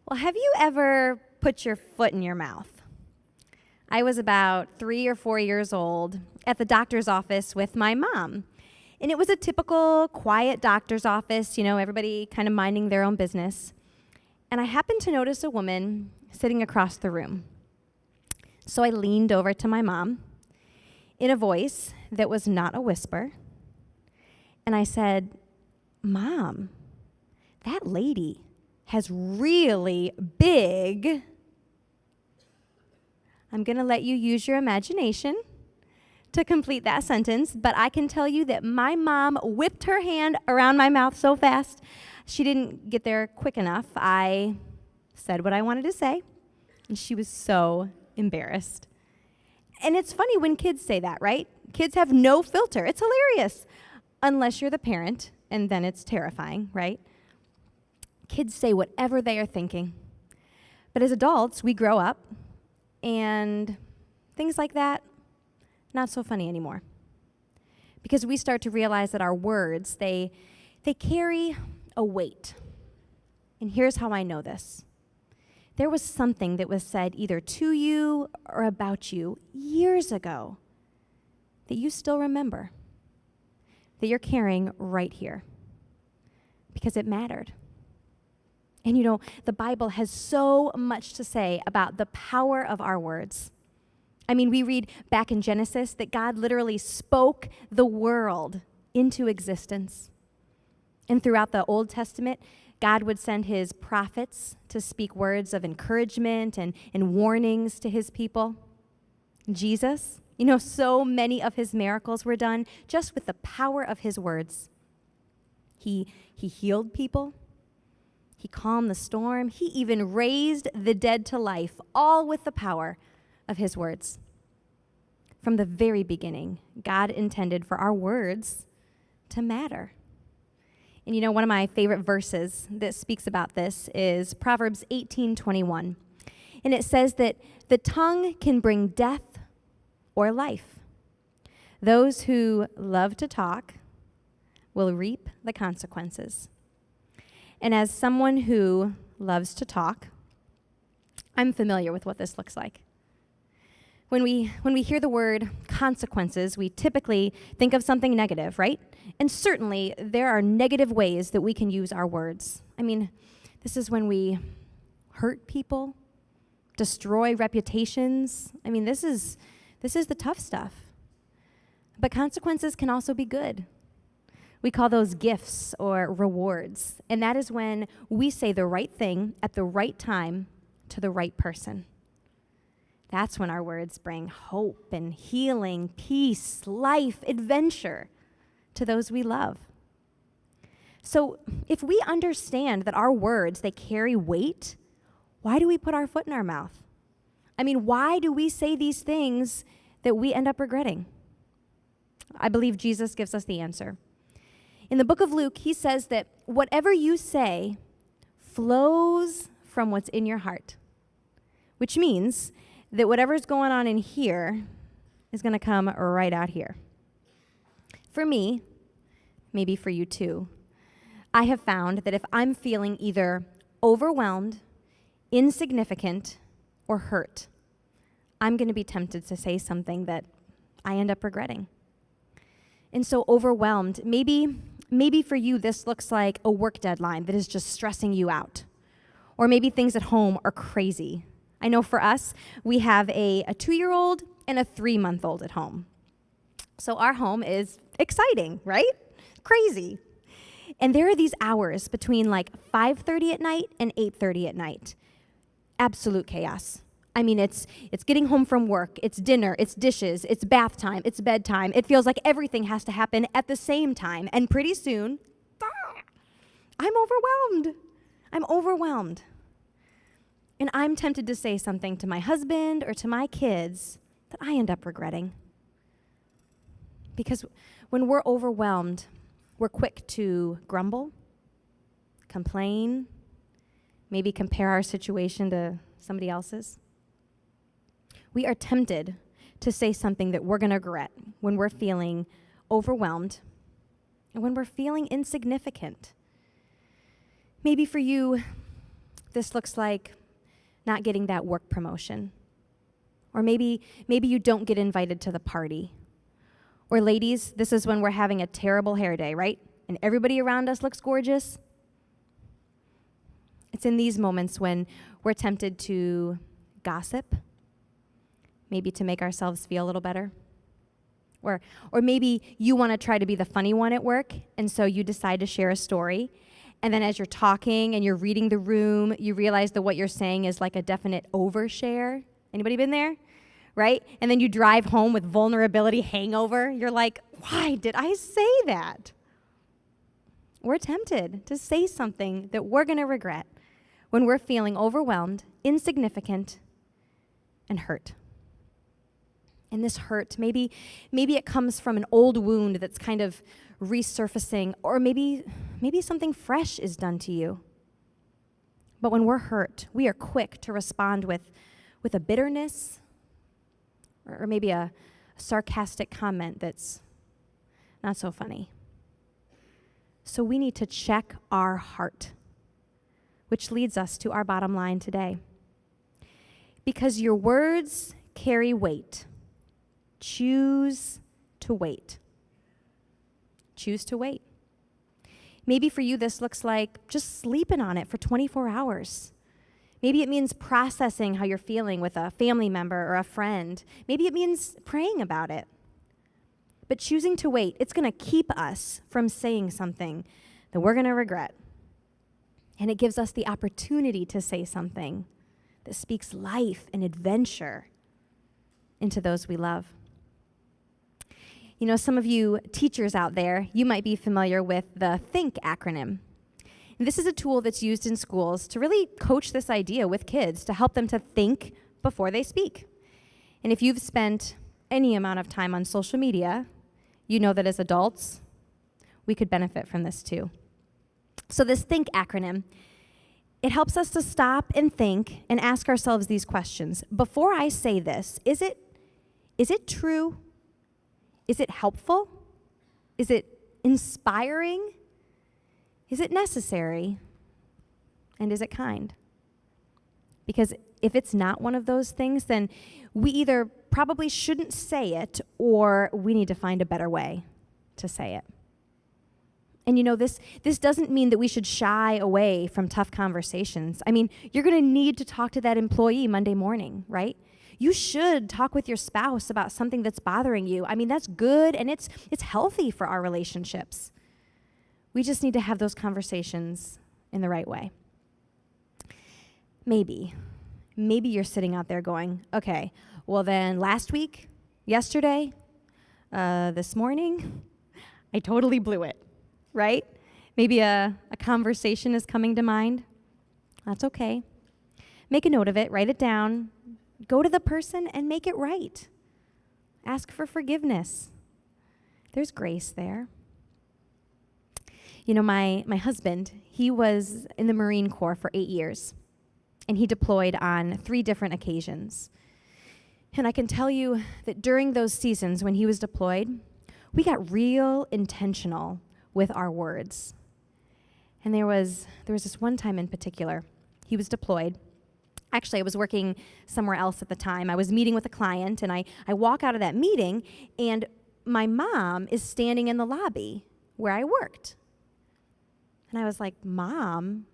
Well, have you ever put your foot in your mouth? I was about 3 or 4 years old at the doctor's office with my mom. And it was a typical quiet doctor's office, everybody kind of minding their own business. And I happened to notice a woman sitting across the room. So I leaned over to my mom in a voice that was not a whisper. And I said, "Mom, that lady has really big..." I'm going to let you use your imagination to complete that sentence, but I can tell you that my mom whipped her hand around my mouth so fast, she didn't get there quick enough. I said what I wanted to say, and she was so embarrassed. And it's funny when kids say that, right? Kids have no filter. It's hilarious, unless you're the parent, and then it's terrifying, right? Kids say whatever they are thinking. But as adults, we grow up, and things like that, not so funny anymore. Because we start to realize that our words, they carry a weight. And here's how I know this. There was something that was said either to you or about you years ago that you still remember, that you're carrying right here, because it mattered. And the Bible has so much to say about the power of our words. I mean, we read back in Genesis that God literally spoke the world into existence. And throughout the Old Testament, God would send his prophets to speak words of encouragement and warnings to his people. Jesus, so many of his miracles were done just with the power of his words. He healed people. He calmed the storm. He even raised the dead to life, all with the power of his words. From the very beginning, God intended for our words to matter. And one of my favorite verses that speaks about this is Proverbs 18:21. And it says that the tongue can bring death or life. Those who love to talk will reap the consequences. And as someone who loves to talk, I'm familiar with what this looks like. When we hear the word consequences, we typically think of something negative, right? And certainly there are negative ways that we can use our words. I mean, this is when we hurt people, destroy reputations. I mean, this is the tough stuff. But consequences can also be good. We call those gifts or rewards. And that is when we say the right thing at the right time to the right person. That's when our words bring hope and healing, peace, life, adventure to those we love. So if we understand that our words, they carry weight, why do we put our foot in our mouth? I mean, why do we say these things that we end up regretting? I believe Jesus gives us the answer. In the book of Luke, he says that whatever you say flows from what's in your heart, which means that whatever's going on in here is going to come right out here. For me, maybe for you too, I have found that if I'm feeling either overwhelmed, insignificant, or hurt, I'm going to be tempted to say something that I end up regretting. And so overwhelmed, maybe for you this looks like a work deadline that is just stressing you out. Or maybe things at home are crazy. I know for us, we have a 2-year-old and a 3-month-old at home. So our home is exciting, right? Crazy. And there are these hours between like 5:30 at night and 8:30 at night. Absolute chaos. I mean, it's getting home from work, it's dinner, it's dishes, it's bath time, it's bedtime. It feels like everything has to happen at the same time. And pretty soon, I'm overwhelmed. And I'm tempted to say something to my husband or to my kids that I end up regretting. Because when we're overwhelmed, we're quick to grumble, complain, maybe compare our situation to somebody else's. We are tempted to say something that we're going to regret when we're feeling overwhelmed and when we're feeling insignificant. Maybe for you, this looks like not getting that work promotion. Or maybe you don't get invited to the party. Or ladies, this is when we're having a terrible hair day, right? And everybody around us looks gorgeous. It's in these moments when we're tempted to gossip, maybe to make ourselves feel a little better. Or maybe you want to try to be the funny one at work, and so you decide to share a story. And then as you're talking and you're reading the room, you realize that what you're saying is like a definite overshare. Anybody been there? Right? And then you drive home with vulnerability hangover. You're like, why did I say that? We're tempted to say something that we're going to regret when we're feeling overwhelmed, insignificant, and hurt. And this hurt, maybe it comes from an old wound that's kind of resurfacing, or maybe something fresh is done to you. But when we're hurt, we are quick to respond with a bitterness, or maybe a sarcastic comment that's not so funny. So we need to check our heart, which leads us to our bottom line today. Because your words carry weight, choose to wait. Choose to wait. Maybe for you, this looks like just sleeping on it for 24 hours. Maybe it means processing how you're feeling with a family member or a friend. Maybe it means praying about it. But choosing to wait, it's going to keep us from saying something that we're going to regret. And it gives us the opportunity to say something that speaks life and adventure into those we love. You know, some of you teachers out there, you might be familiar with the THINK acronym. And this is a tool that's used in schools to really coach this idea with kids, to help them to think before they speak. And if you've spent any amount of time on social media, you know that as adults, we could benefit from this too. So this THINK acronym, it helps us to stop and think and ask ourselves these questions. Before I say this, is it true? Is it helpful? Is it inspiring? Is it necessary? And is it kind? Because if it's not one of those things, then we either probably shouldn't say it, or we need to find a better way to say it. And you know, this doesn't mean that we should shy away from tough conversations. I mean, you're going to need to talk to that employee Monday morning, right? You should talk with your spouse about something that's bothering you. I mean, that's good, and it's healthy for our relationships. We just need to have those conversations in the right way. Maybe you're sitting out there going, okay, well then last week, yesterday, this morning, I totally blew it, right? Maybe a conversation is coming to mind. That's okay. Make a note of it, write it down, go to the person and make it right. Ask for forgiveness. There's grace there. You know, my husband, he was in the Marine Corps for 8 years, and he deployed on 3 different occasions. And I can tell you that during those seasons when he was deployed, we got real intentional with our words. And there was this one time in particular, he was deployed. Actually, I was working somewhere else at the time. I was meeting with a client, and I walk out of that meeting, and my mom is standing in the lobby where I worked. And I was like, Mom,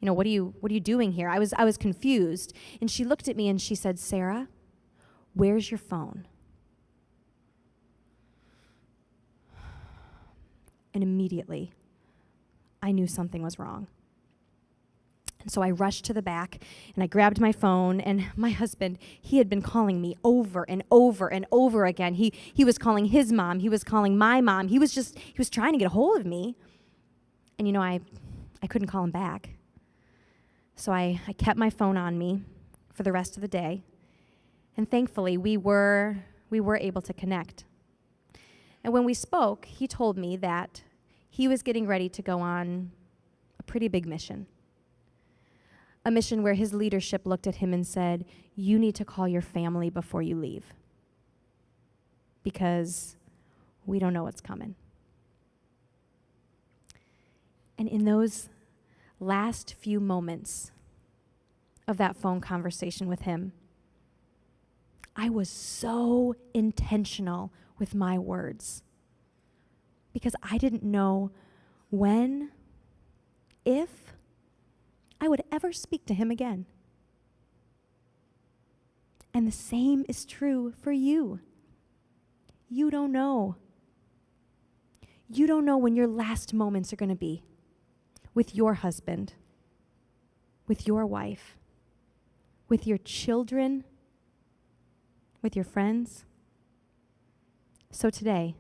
you know, what are you doing here? I was confused. And she looked at me and she said, Sarah, where's your phone? And immediately, I knew something was wrong. And so I rushed to the back and I grabbed my phone, and my husband, he had been calling me over and over and over again. He was calling his mom, he was calling my mom. He was trying to get a hold of me. And you know, I couldn't call him back. So I kept my phone on me for the rest of the day. And thankfully, we were able to connect. And when we spoke, he told me that he was getting ready to go on a pretty big mission. A mission where his leadership looked at him and said, you need to call your family before you leave, because we don't know what's coming. And in those last few moments of that phone conversation with him, I was so intentional with my words because I didn't know when, if I would ever speak to him again. And the same is true for you. You don't know. You don't know when your last moments are going to be with your husband, with your wife, with your children, with your friends. So today,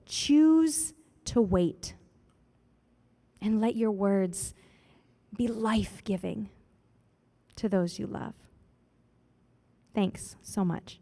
choose to wait and let your words be life-giving to those you love. Thanks so much.